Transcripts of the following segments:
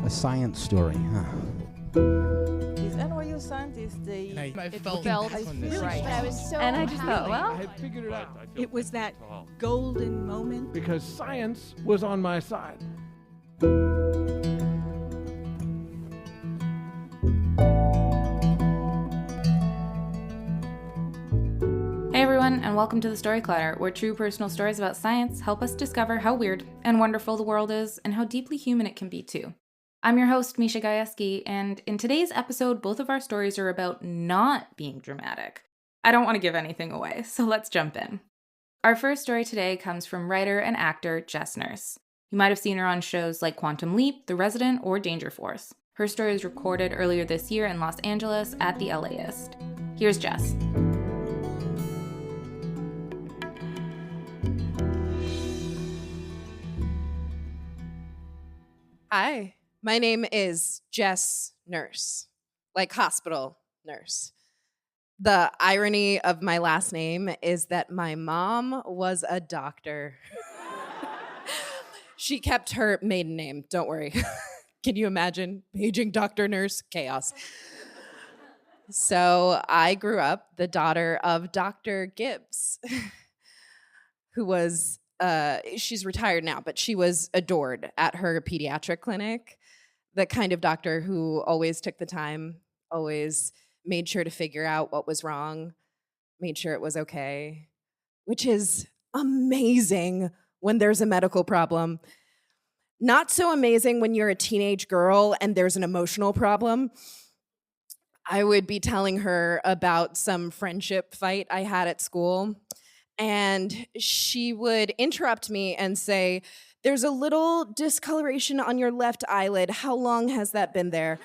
A science story, huh? These NYU scientists, I it felt felt right. But I was so And I just thought, well, I had figured it out it was that golden moment. because science was on my side. Hey everyone, and welcome to the Story Clutter, where true personal stories about science help us discover how weird and wonderful the world is, and how deeply human it can be too. I'm your host, Misha Gajewski, and in today's episode, both of our stories are about not being dramatic. I don't want to give anything away, so let's jump in. Our first story today comes from writer and actor Jess Nurse. You might have seen her on shows like Quantum Leap, The Resident, or Danger Force. Her story was recorded earlier this year in Los Angeles at the LAist. Here's Jess. Hi, my name is Jess Nurse, like hospital nurse. The irony of my last name is that my mom was a doctor. She kept her maiden name, don't worry. Can you imagine? Paging Dr. Nurse, chaos. So I grew up the daughter of Dr. Gibbs, who was she's retired now, but she was adored at her pediatric clinic. The kind of doctor who always took the time, always made sure to figure out what was wrong, made sure it was okay, which is amazing when there's a medical problem. Not so amazing when you're a teenage girl and there's an emotional problem. I would be telling her about some friendship fight I had at school, and she would interrupt me and say, "There's a little discoloration on your left eyelid. How long has that been there?"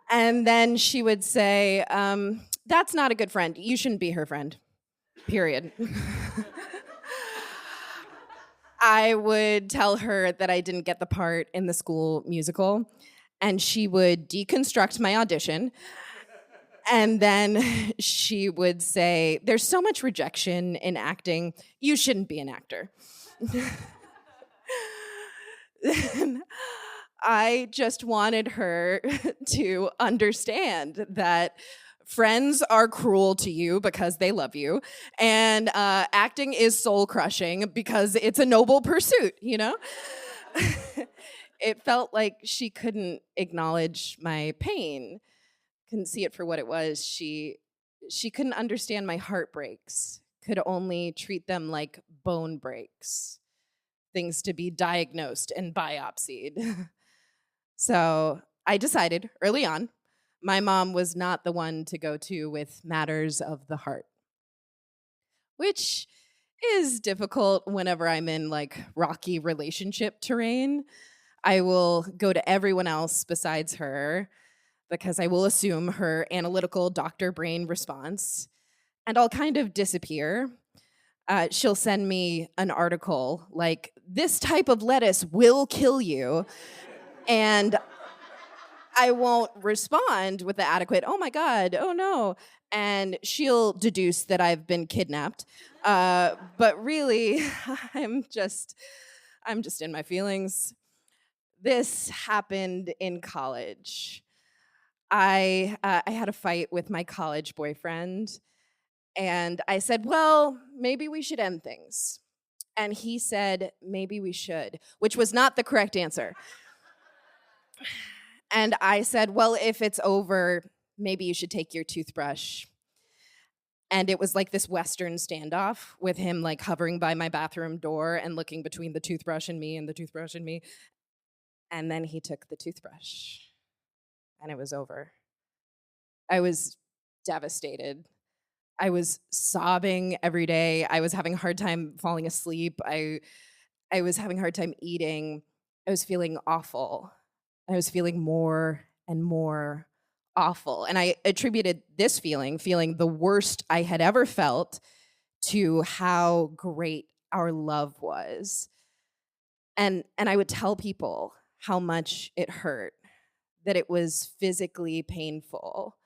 And then she would say, "That's not a good friend. You shouldn't be her friend, period." I would tell her that I didn't get the part in the school musical, and she would deconstruct my audition. And then she would say, "There's so much rejection in acting. You shouldn't be an actor." I just wanted her to understand that friends are cruel to you because they love you, and acting is soul-crushing because it's a noble pursuit, you know? It felt like she couldn't acknowledge my pain, couldn't see it for what it was. She couldn't understand my heartbreaks, could only treat them like bone breaks, things to be diagnosed and biopsied. So I decided early on, my mom was not the one to go to with matters of the heart, which is difficult whenever I'm in like rocky relationship terrain. I will go to everyone else besides her because I will assume her analytical doctor brain response, and I'll kind of disappear. She'll send me an article like, "This type of lettuce will kill you," and I won't respond with the adequate, "Oh my God, oh no," and she'll deduce that I've been kidnapped. But really, I'm just in my feelings. This happened in college. I had a fight with my college boyfriend, and I said, "Well, maybe we should end things." And he said, "Maybe we should," which was not the correct answer. And I said, "Well, if it's over, maybe you should take your toothbrush." And it was like this Western standoff with him like hovering by my bathroom door and looking between the toothbrush and me and the toothbrush and me. And then he took the toothbrush, and it was over. I was devastated. I was sobbing every day. I was having a hard time falling asleep. I was having a hard time eating. I was feeling awful. I was feeling more and more awful. And I attributed this feeling the worst I had ever felt, to how great our love was. And I would tell people how much it hurt, that it was physically painful.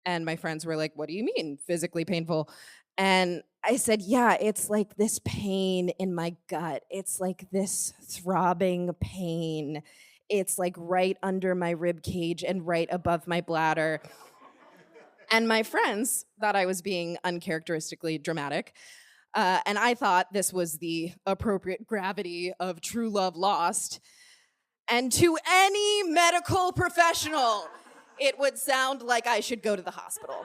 And my friends were like, "What do you mean physically painful?" And I said, "Yeah, it's like this pain in my gut. It's like this throbbing pain. It's like right under my rib cage and right above my bladder. And my friends thought I was being uncharacteristically dramatic. And I thought this was the appropriate gravity of true love lost. And to any medical professional, it would sound like I should go to the hospital.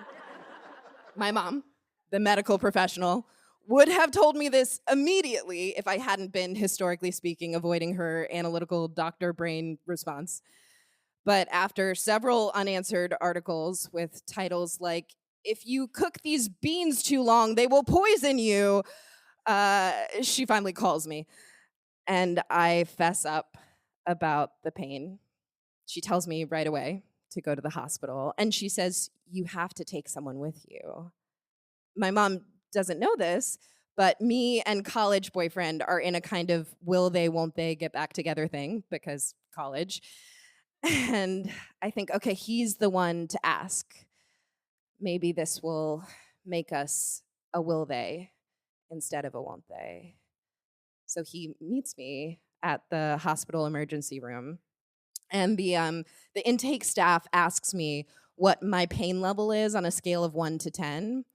My mom, the medical professional, would have told me this immediately if I hadn't been, historically speaking, avoiding her analytical doctor brain response. But after several unanswered articles with titles like, "If you cook these beans too long, they will poison you," she finally calls me. And I fess up about the pain. She tells me right away to go to the hospital. And she says, "You have to take someone with you." My mom doesn't know this, but me and college boyfriend are in a kind of will they, won't they get back together thing because college. And I think, okay, he's the one to ask. Maybe this will make us a will they instead of a won't they. So he meets me at the hospital emergency room, and the intake staff asks me what my pain level is on a scale of 1 to 10.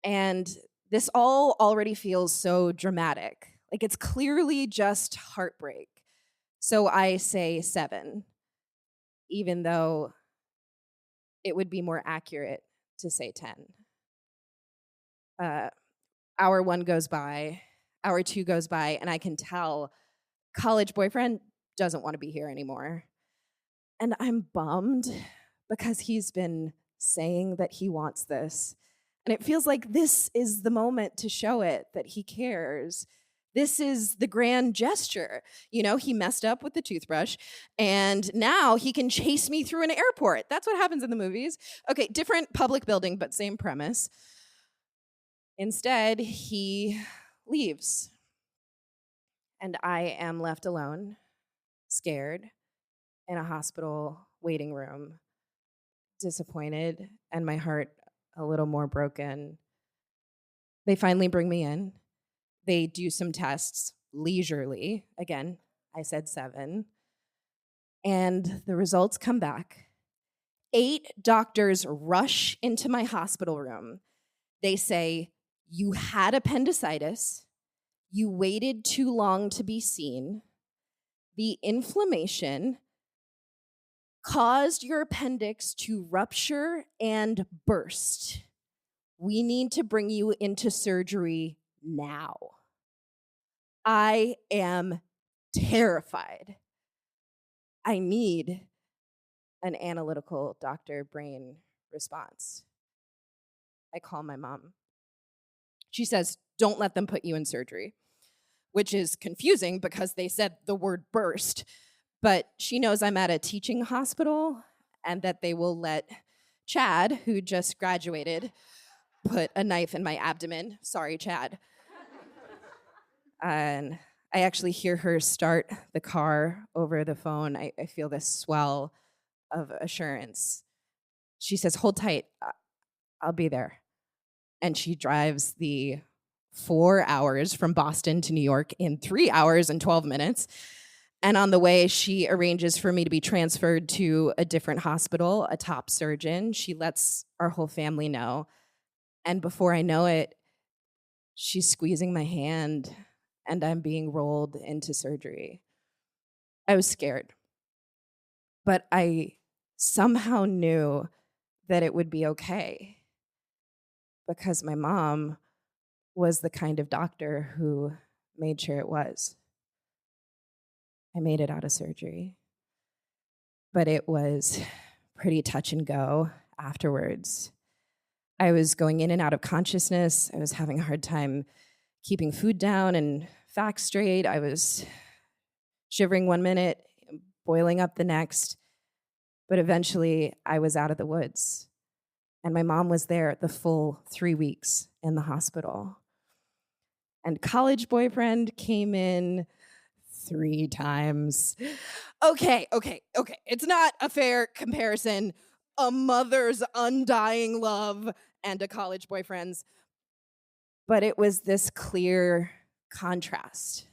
And this all already feels so dramatic. Like it's clearly just heartbreak. So I say 7, even though it would be more accurate to say 10. Hour 1 goes by, hour 2 goes by, and I can tell college boyfriend doesn't want to be here anymore. And I'm bummed because he's been saying that he wants this. And it feels like this is the moment to show it that he cares. This is the grand gesture. You know, he messed up with the toothbrush, and now he can chase me through an airport. That's what happens in the movies. Okay, different public building, but same premise. Instead, he leaves. And I am left alone, scared, in a hospital waiting room, disappointed, and my heart a little more broken. They finally bring me in. They do some tests leisurely. Again, I said 7. And the results come back. 8 doctors rush into my hospital room. They say, "You had appendicitis. You waited too long to be seen. The inflammation caused your appendix to rupture and burst. We need to bring you into surgery now." I am terrified. I need an analytical doctor brain response. I call my mom. She says, "Don't let them put you in surgery," which is confusing because they said the word burst. But she knows I'm at a teaching hospital and that they will let Chad, who just graduated, put a knife in my abdomen. Sorry, Chad. And I actually hear her start the car over the phone. I feel this swell of assurance. She says, "Hold tight. I'll be there." And she drives the 4 hours from Boston to New York in 3 hours and 12 minutes. And on the way, she arranges for me to be transferred to a different hospital, a top surgeon. She lets our whole family know. And before I know it, she's squeezing my hand and I'm being rolled into surgery. I was scared, but I somehow knew that it would be okay because my mom was the kind of doctor who made sure it was. I made it out of surgery, but it was pretty touch and go afterwards. I was going in and out of consciousness. I was having a hard time keeping food down and facts straight. I was shivering one minute, boiling up the next. But eventually, I was out of the woods. And my mom was there the full 3 weeks in the hospital. And college boyfriend came in 3 times. Okay. It's not a fair comparison. A mother's undying love and a college boyfriend's. But it was this clear contrast.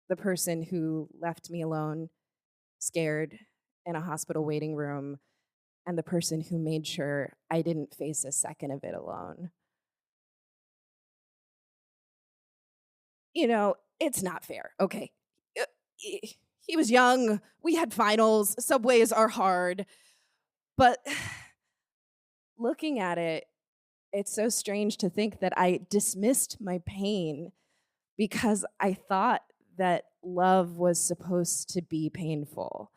The person who left me alone scared in a hospital waiting room, and the person who made sure I didn't face a second of it alone. You know, it's not fair. Okay. He was young. We had finals. Subways are hard. But looking at it, it's so strange to think that I dismissed my pain because I thought that love was supposed to be painful.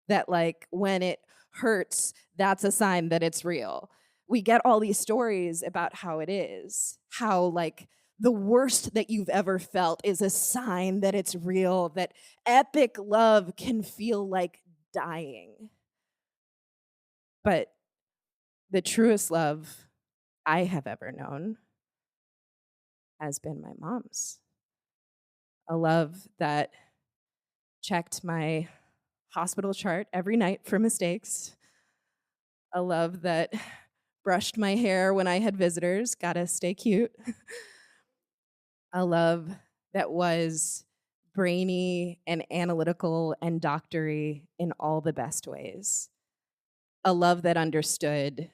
That, like, when it hurts, that's a sign that it's real. We get all these stories about how it is, how, like, the worst that you've ever felt is a sign that it's real, that epic love can feel like dying. But the truest love I have ever known has been my mom's. A love that checked my hospital chart every night for mistakes. A love that brushed my hair when I had visitors, gotta stay cute. A love that was brainy and analytical and doctory in all the best ways. A love that understood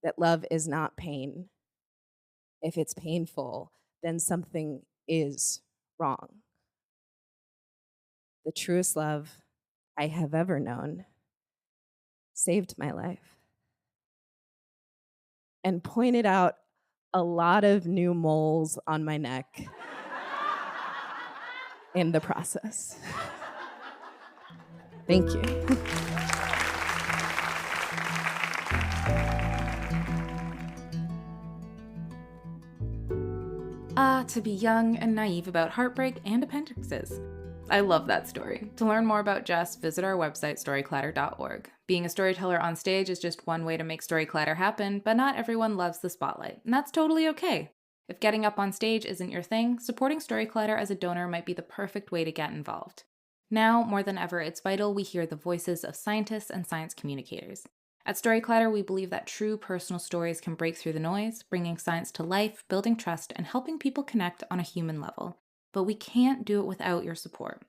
that love is not pain. If it's painful, then something is wrong. The truest love I have ever known saved my life and pointed out a lot of new moles on my neck in the process. Thank you. To be young and naive about heartbreak and appendixes. I love that story. To learn more about Jess, visit our website, storyclatter.org. Being a storyteller on stage is just one way to make Storyclatter happen, but not everyone loves the spotlight, and that's totally okay. If getting up on stage isn't your thing, supporting Storyclatter as a donor might be the perfect way to get involved. Now, more than ever, it's vital we hear the voices of scientists and science communicators. At Storyclatter, we believe that true personal stories can break through the noise, bringing science to life, building trust, and helping people connect on a human level. But we can't do it without your support.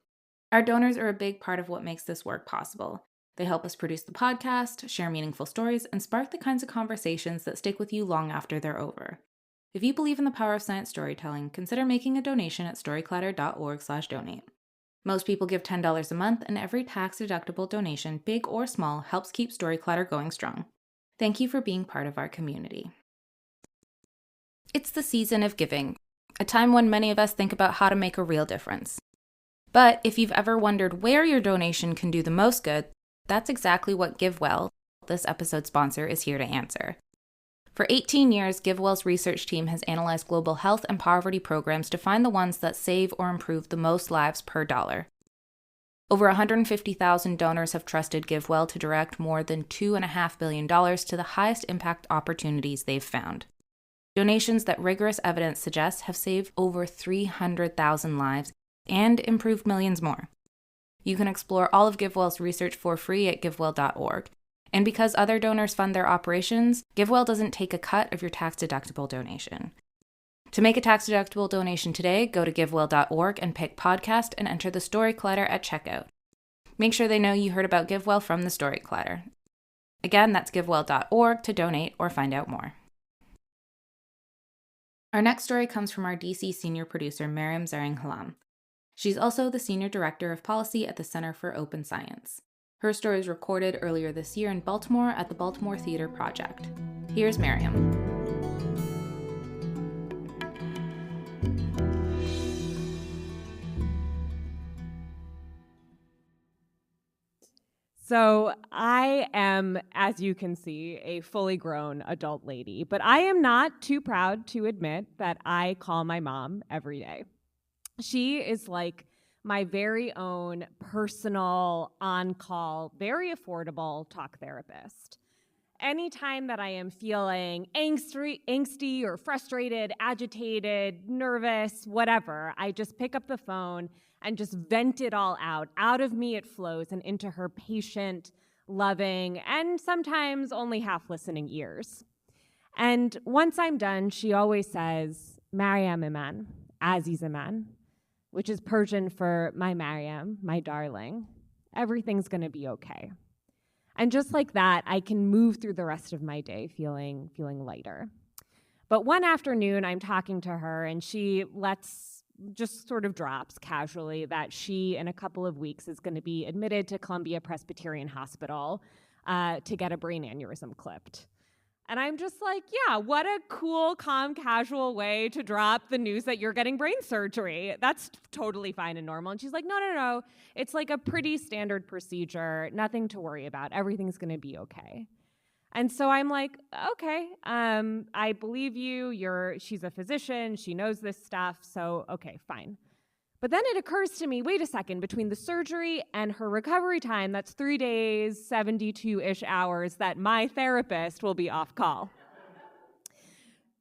Our donors are a big part of what makes this work possible. They help us produce the podcast, share meaningful stories, and spark the kinds of conversations that stick with you long after they're over. If you believe in the power of science storytelling, consider making a donation at storyclatter.org/donate. Most people give $10 a month, and every tax-deductible donation, big or small, helps keep Storyclatter going strong. Thank you for being part of our community. It's the season of giving, a time when many of us think about how to make a real difference. But if you've ever wondered where your donation can do the most good, that's exactly what GiveWell, this episode's sponsor, is here to answer. For 18 years, GiveWell's research team has analyzed global health and poverty programs to find the ones that save or improve the most lives per dollar. Over 150,000 donors have trusted GiveWell to direct more than $2.5 billion to the highest impact opportunities they've found. Donations that rigorous evidence suggests have saved over 300,000 lives and improved millions more. You can explore all of GiveWell's research for free at givewell.org. And because other donors fund their operations, GiveWell doesn't take a cut of your tax-deductible donation. To make a tax-deductible donation today, go to givewell.org and pick podcast and enter the Storyclatter at checkout. Make sure they know you heard about GiveWell from the Storyclatter. Again, that's givewell.org to donate or find out more. Our next story comes from our DC senior producer, Maryam Zaringhalam. She's also the Senior Director of Policy at the Center for Open Science. Her story was recorded earlier this year in Baltimore at the Baltimore Theater Project. Here's Maryam. So I am, as you can see, a fully grown adult lady, but I am not too proud to admit that I call my mom every day. She is like my very own personal, on-call, very affordable talk therapist. Anytime that I am feeling angsty or frustrated, agitated, nervous, whatever, I just pick up the phone and just vent it all out. Out of me it flows and into her patient, loving, and sometimes only half-listening ears. And once I'm done, she always says, Maryam Iman, Aziz Iman, which is Persian for my Maryam, my darling. Everything's going to be okay. And just like that, I can move through the rest of my day feeling lighter. But one afternoon, I'm talking to her, and she just sort of drops casually that she, in a couple of weeks, is going to be admitted to Columbia Presbyterian Hospital to get a brain aneurysm clipped. And I'm just like, yeah, what a cool, calm, casual way to drop the news that you're getting brain surgery. That's totally fine and normal. And she's like, no. It's like a pretty standard procedure. Nothing to worry about. Everything's going to be okay. And so I'm like, okay, I believe you. She's a physician. She knows this stuff. So, okay, fine. But then it occurs to me, wait a second, between the surgery and her recovery time, that's 3 days, 72-ish hours that my therapist will be off call.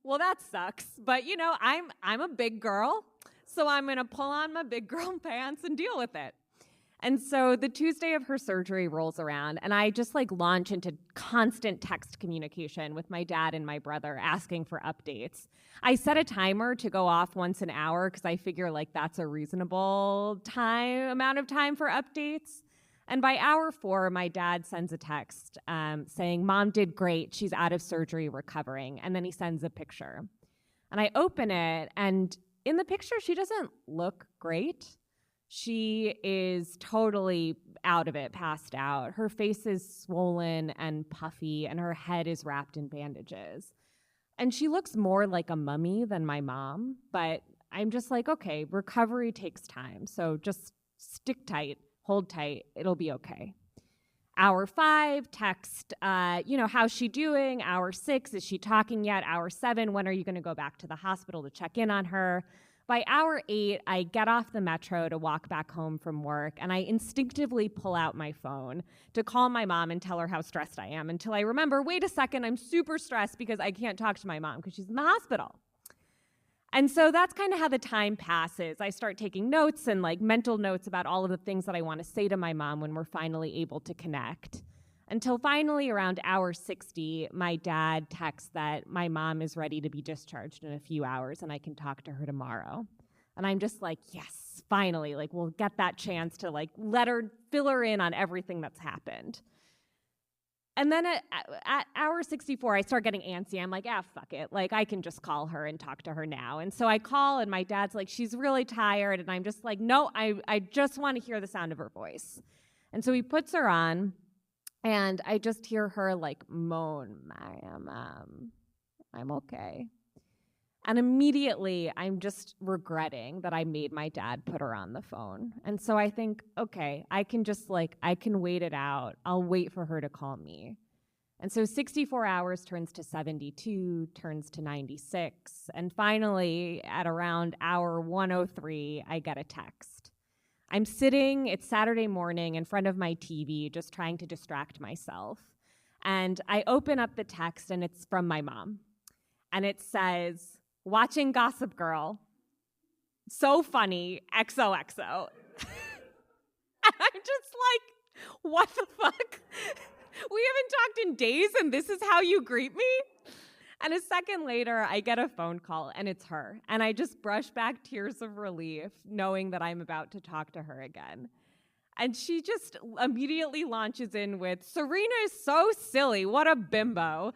Well, that sucks. But, I'm a big girl, so I'm going to pull on my big girl pants and deal with it. And so the Tuesday of her surgery rolls around, and I just launch into constant text communication with my dad and my brother asking for updates. I set a timer to go off once an hour because I figure that's a reasonable amount of time for updates. And by hour 4, my dad sends a text saying, "Mom did great. She's out of surgery, recovering." And then he sends a picture. And I open it, and in the picture, she doesn't look great. She is totally out of it, passed out. Her face is swollen and puffy, and her head is wrapped in bandages. And she looks more like a mummy than my mom, but I'm just like, okay, recovery takes time. So just stick tight, hold tight, it'll be okay. Hour 5, text, how's she doing? Hour 6, is she talking yet? Hour 7, when are you gonna go back to the hospital to check in on her? By hour 8, I get off the metro to walk back home from work, and I instinctively pull out my phone to call my mom and tell her how stressed I am until I remember, wait a second, I'm super stressed because I can't talk to my mom because she's in the hospital. And so that's kind of how the time passes. I start taking notes and mental notes about all of the things that I want to say to my mom when we're finally able to connect. Until finally, around hour 60, my dad texts that my mom is ready to be discharged in a few hours and I can talk to her tomorrow. And I'm just like, yes, finally, we'll get that chance to let her, fill her in on everything that's happened. And then at hour 64, I start getting antsy. I'm like, fuck it. I can just call her and talk to her now. And so I call, and my dad's like, she's really tired. And I'm just like, no, I just want to hear the sound of her voice. And so he puts her on. And I just hear her moan, Maryam, I'm okay. And immediately I'm just regretting that I made my dad put her on the phone. And so I think, okay, I can just I can wait it out. I'll wait for her to call me. And so 64 hours turns to 72, turns to 96. And finally, at around hour 103, I get a text. I'm sitting, it's Saturday morning, in front of my TV, just trying to distract myself. And I open up the text, and it's from my mom. And it says, watching Gossip Girl, so funny, XOXO. And I'm just like, what the fuck? We haven't talked in days, and this is how you greet me? And a second later, I get a phone call, and it's her. And I just brush back tears of relief, knowing that I'm about to talk to her again. And she just immediately launches in with, Serena is so silly. What a bimbo.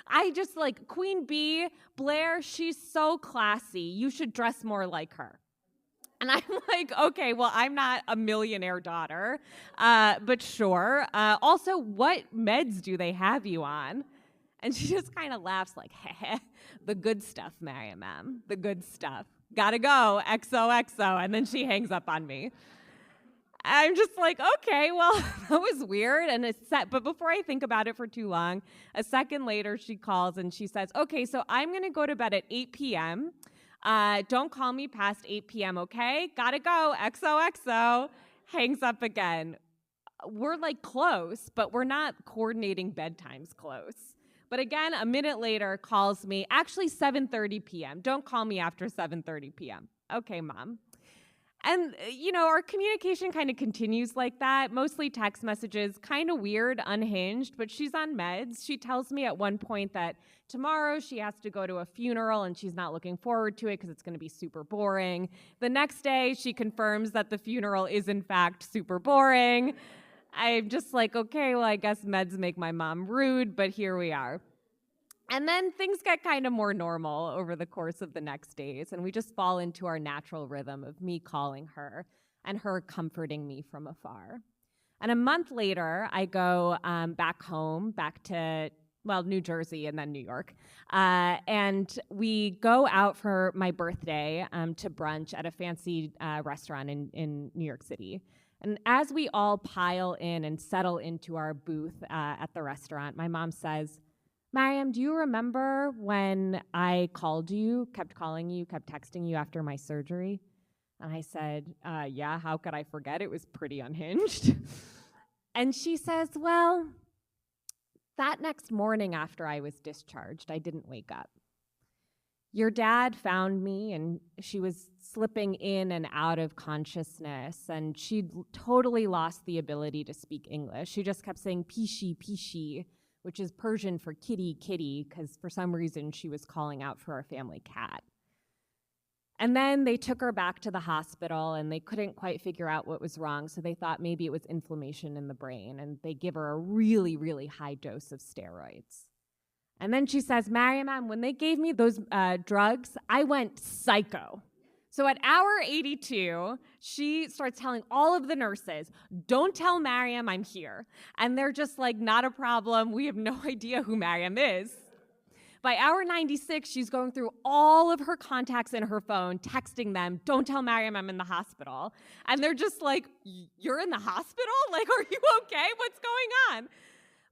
I just Queen Bee, Blair, she's so classy. You should dress more like her. And I'm like, okay, well, I'm not a millionaire daughter, but sure. Also, what meds do they have you on? And she just kind of laughs heh, the good stuff, Maryam, the good stuff. Gotta go, XOXO. And then she hangs up on me. I'm just like, okay, well, that was weird. And but before I think about it for too long, a second later, she calls and she says, okay, so I'm going to go to bed at 8 p.m. Don't call me past 8 p.m., okay? Gotta go, XOXO. Hangs up again. We're close, but we're not coordinating bedtimes close. But again, a minute later, calls me, actually 7:30 p.m. Don't call me after 7:30 p.m. Okay, Mom. And, our communication kind of continues like that, mostly text messages, kind of weird, unhinged, but she's on meds. She tells me at one point that tomorrow she has to go to a funeral and she's not looking forward to it because it's going to be super boring. The next day, she confirms that the funeral is, in fact, super boring. I'm just like, okay, well, I guess meds make my mom rude, but here we are. And then things get kind of more normal over the course of the next days, and we just fall into our natural rhythm of me calling her and her comforting me from afar. And a month later, I go back home, back to, New Jersey and then New York. And we go out for my birthday to brunch at a fancy restaurant in New York City. And as we all pile in and settle into our booth at the restaurant, my mom says, Maryam, do you remember when I called you, kept calling you, kept texting you after my surgery? And I said, yeah, how could I forget? It was pretty unhinged. And she says, well, that next morning after I was discharged, I didn't wake up. Your dad found me, and she was slipping in and out of consciousness, and she'd totally lost the ability to speak English. She just kept saying, pishi, pishi, which is Persian for kitty, kitty, because for some reason she was calling out for our family cat. And then they took her back to the hospital, and they couldn't quite figure out what was wrong, so they thought maybe it was inflammation in the brain, and they give her a really, really high dose of steroids. And then she says, Maryam, when they gave me those drugs, I went psycho. So at hour 82, she starts telling all of the nurses, don't tell Maryam I'm here. And they're just like, not a problem. We have no idea who Maryam is. By hour 96, she's going through all of her contacts in her phone, texting them, don't tell Maryam I'm in the hospital. And they're just like, you're in the hospital? Like, are you okay? What's going on?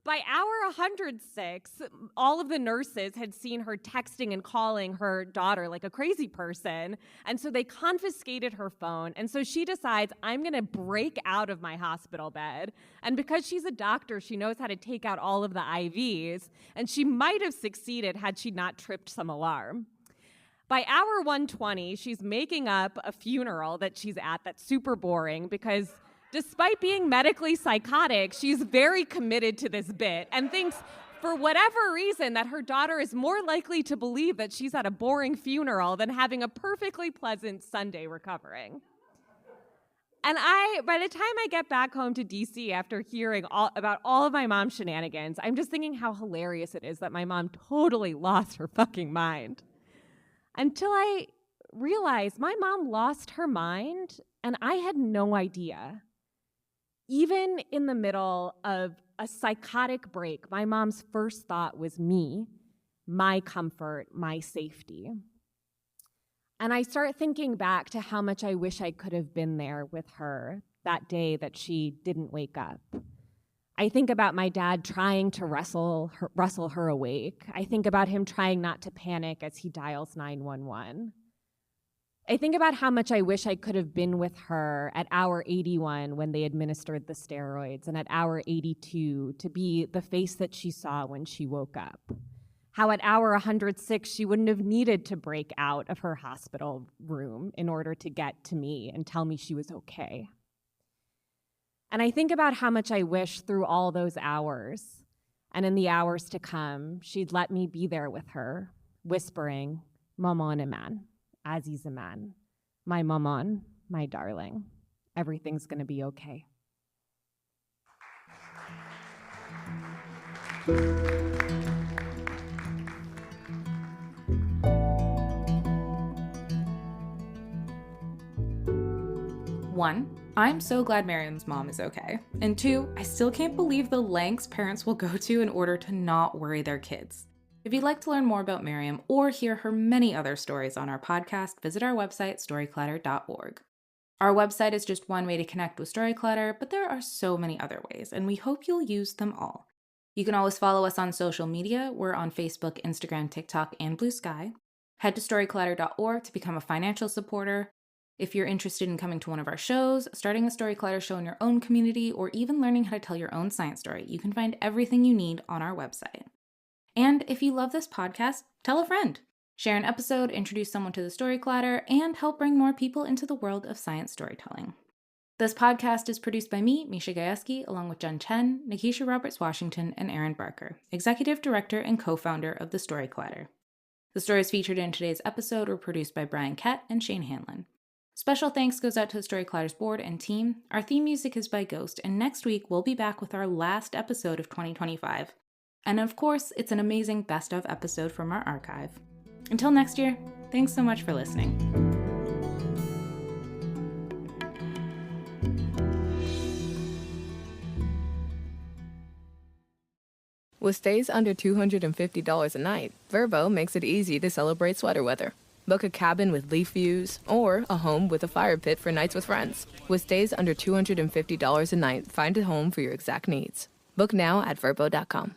By hour 106, all of the nurses had seen her texting and calling her daughter like a crazy person, and so they confiscated her phone, and so she decides, I'm going to break out of my hospital bed, and because she's a doctor, she knows how to take out all of the IVs, and she might have succeeded had she not tripped some alarm. By hour 120, she's making up a funeral that she's at that's super boring because despite being medically psychotic, she's very committed to this bit and thinks, for whatever reason, that her daughter is more likely to believe that she's at a boring funeral than having a perfectly pleasant Sunday recovering. And by the time I get back home to DC after hearing about all of my mom's shenanigans, I'm just thinking how hilarious it is that my mom totally lost her fucking mind. Until I realized my mom lost her mind, and I had no idea. Even in the middle of a psychotic break, my mom's first thought was me, my comfort, my safety. And I start thinking back to how much I wish I could have been there with her that day that she didn't wake up. I think about my dad trying to wrestle her awake. I think about him trying not to panic as he dials 911. I think about how much I wish I could have been with her at hour 81 when they administered the steroids, and at hour 82 to be the face that she saw when she woke up. How at hour 106 she wouldn't have needed to break out of her hospital room in order to get to me and tell me she was okay. And I think about how much I wish through all those hours, and in the hours to come, she'd let me be there with her, whispering, Maman Iman. Aziz Iman, my maman, my darling, everything's gonna be okay. One, I'm so glad Maryam's mom is okay. And two, I still can't believe the lengths parents will go to in order to not worry their kids. If you'd like to learn more about Maryam or hear her many other stories on our podcast, visit our website, storyclutter.org. Our website is just one way to connect with Storyclutter, but there are so many other ways, and we hope you'll use them all. You can always follow us on social media. We're on Facebook, Instagram, TikTok, and Blue Sky. Head to storyclutter.org to become a financial supporter. If you're interested in coming to one of our shows, starting a Storyclutter show in your own community, or even learning how to tell your own science story, you can find everything you need on our website. And if you love this podcast, tell a friend. share an episode, introduce someone to the Story Clatter, and help bring more people into the world of science storytelling. This podcast is produced by me, Misha Gajewski, along with Jen Chen, Nikisha Roberts-Washington, and Aaron Barker, Executive Director and co-founder of the Story Clatter. The stories featured in today's episode were produced by Brian Kett and Shane Hanlon. Special thanks goes out to the Story Clatter's board and team. Our theme music is by Ghost, and next week we'll be back with our last episode of 2025. And of course, it's an amazing best-of episode from our archive. Until next year, thanks so much for listening. With stays under $250 a night, Vrbo makes it easy to celebrate sweater weather. Book a cabin with leaf views or a home with a fire pit for nights with friends. With stays under $250 a night, find a home for your exact needs. Book now at Vrbo.com.